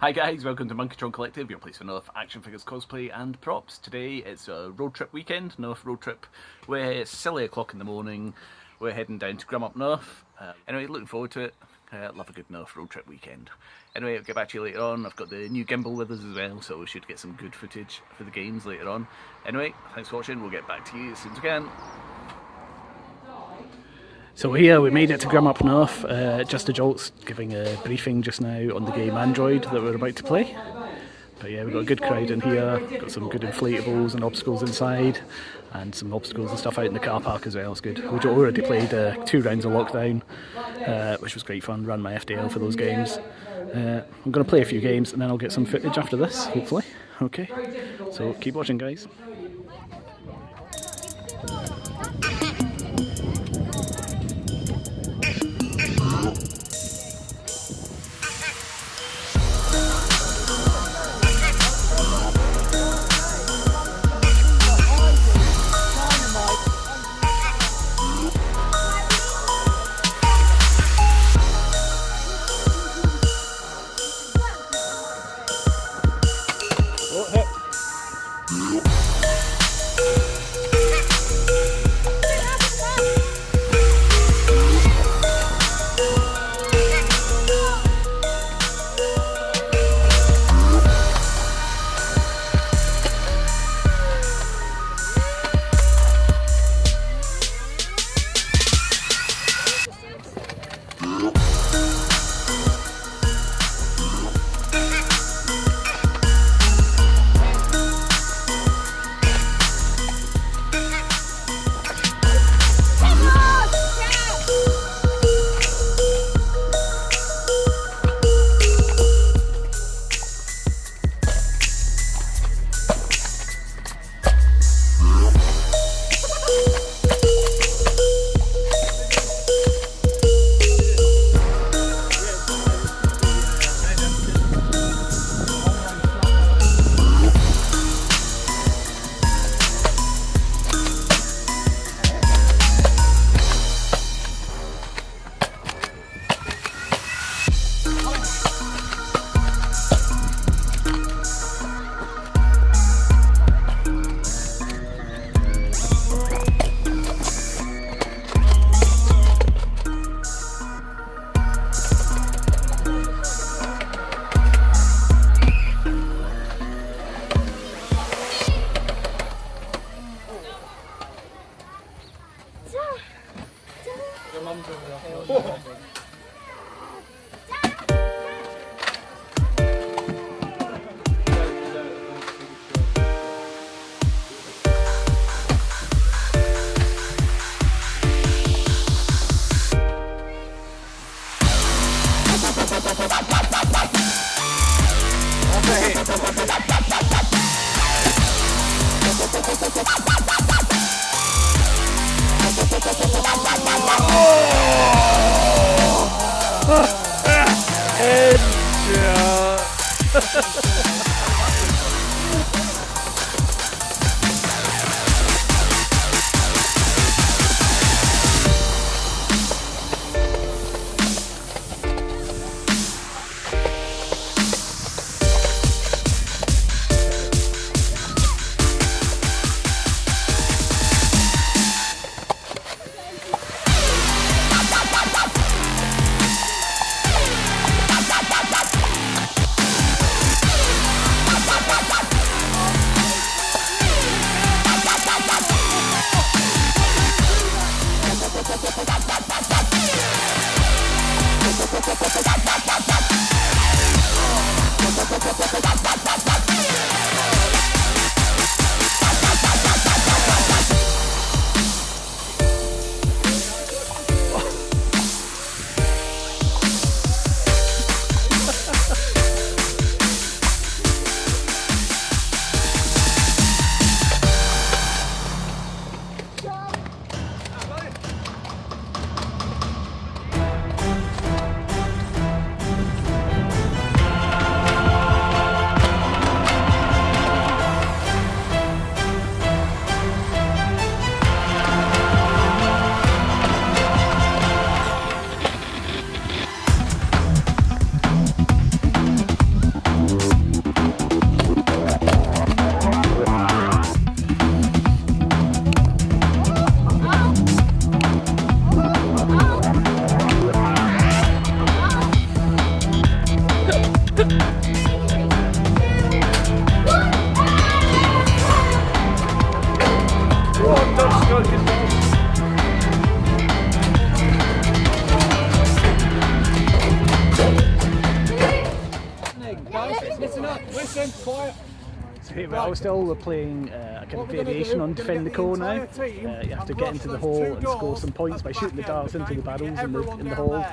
Hi guys, welcome to Monkeytron Collective, your place for Nerf action figures, cosplay and props. Today it's a road trip weekend, Nerf road trip. It's silly o'clock in the morning, we're heading down to Grim Up Nerf. Anyway, looking forward to it. Love a good Nerf road trip weekend. Anyway, I'll get back to you later on. I've got the new gimbal with us as well, so we should get some good footage for the games later on. Anyway, thanks for watching, we'll get back to you as soon as we can. So here we made it to Grim Up Nerf, just a Jolt's giving a briefing just now on the game Android that we're about to play. But yeah, we've got a good crowd in here, got some good inflatables and obstacles inside, and some obstacles and stuff out in the car park as well, it's good. We already played 2 rounds of Lockdown, which was great fun, ran my FDL for those games. I'm going to play a few games and then I'll get some footage after this, hopefully. Okay, so keep watching guys. Listen up, listen, quiet. So here we are, we're still playing a kind of variation on Defend the Core now. You have to get into the hole and score some points by shooting the darts into the barrels in the hole.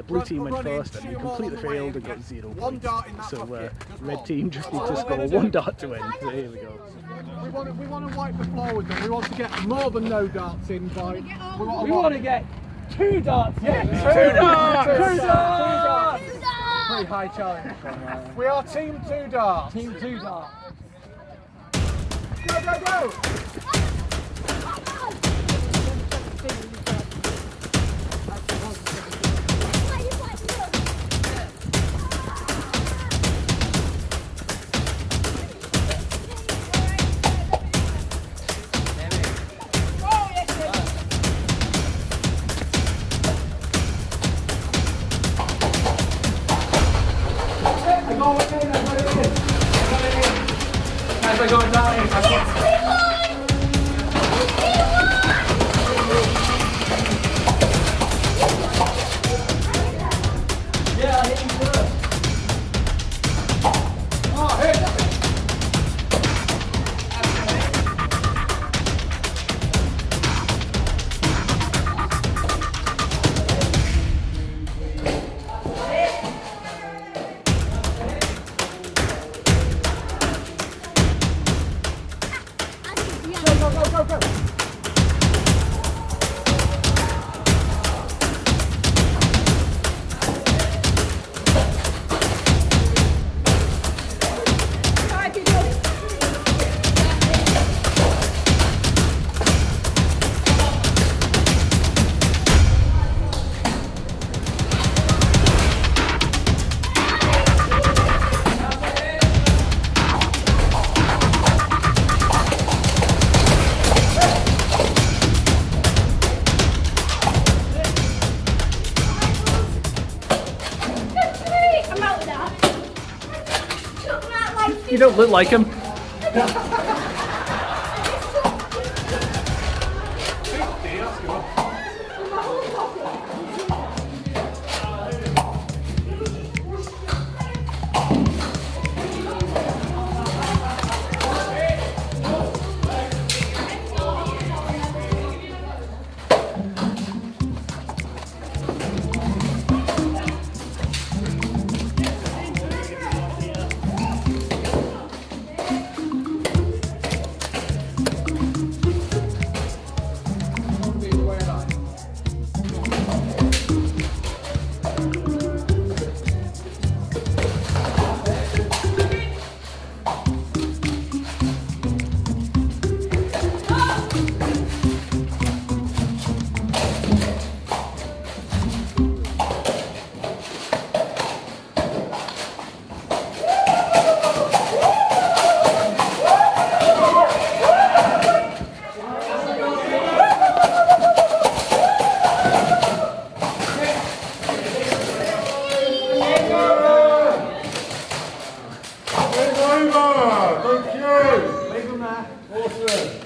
Blue team went first and we completely failed and got 0 points. So red team just need to score 1 dart to win. So here we go. We want to wipe the floor with them. We want to get more than no darts in by... We want to get 2 darts in. Yeah, 2 darts! 2 darts! Pretty high challenge. We are team 2 darts. Team 2 darts. Go, go, go! As I go down, yeah, I hit you first. Oh, hit! Go, go, go, go! You don't look like him.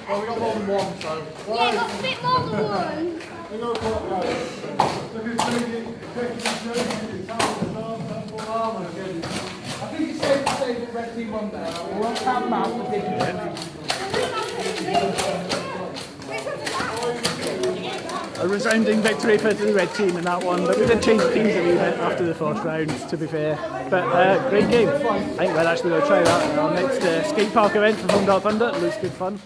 Well, we got more than one, so... Yeah, got a bit more than one. I think it's safe to say that red team won there. We won't count them out, but they did. A resounding victory for the red team in that one, but we did change teams a wee bit after the first round, to be fair. But great game. I think we're actually going to try that in our next skate park event for Home Dart Thunder. It looks good fun.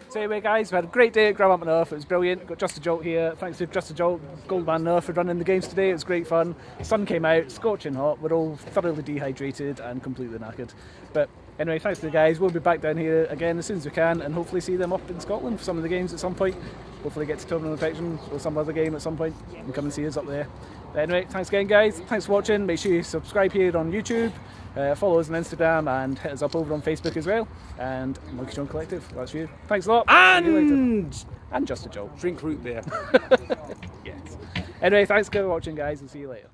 So anyway guys, we had a great day at Grab Up Nerf, it was brilliant. Got Just a Jolt here, thanks to Just a Jolt, Goldman Nerf for running the games today, it was great fun. The sun came out, scorching hot, we're all thoroughly dehydrated and completely knackered. But anyway, thanks to the guys, we'll be back down here again as soon as we can and hopefully see them up in Scotland for some of the games at some point. Hopefully get to Tournament Infection or some other game at some point and come and see us up there. But anyway, thanks again guys, thanks for watching, make sure you subscribe here on YouTube. Follow us on Instagram and hit us up over on Facebook as well. And Monkeytron Collective, that's you. Thanks a lot. And Just a Jolt. drink root beer. Yes. Anyway, thanks for watching guys and see you later.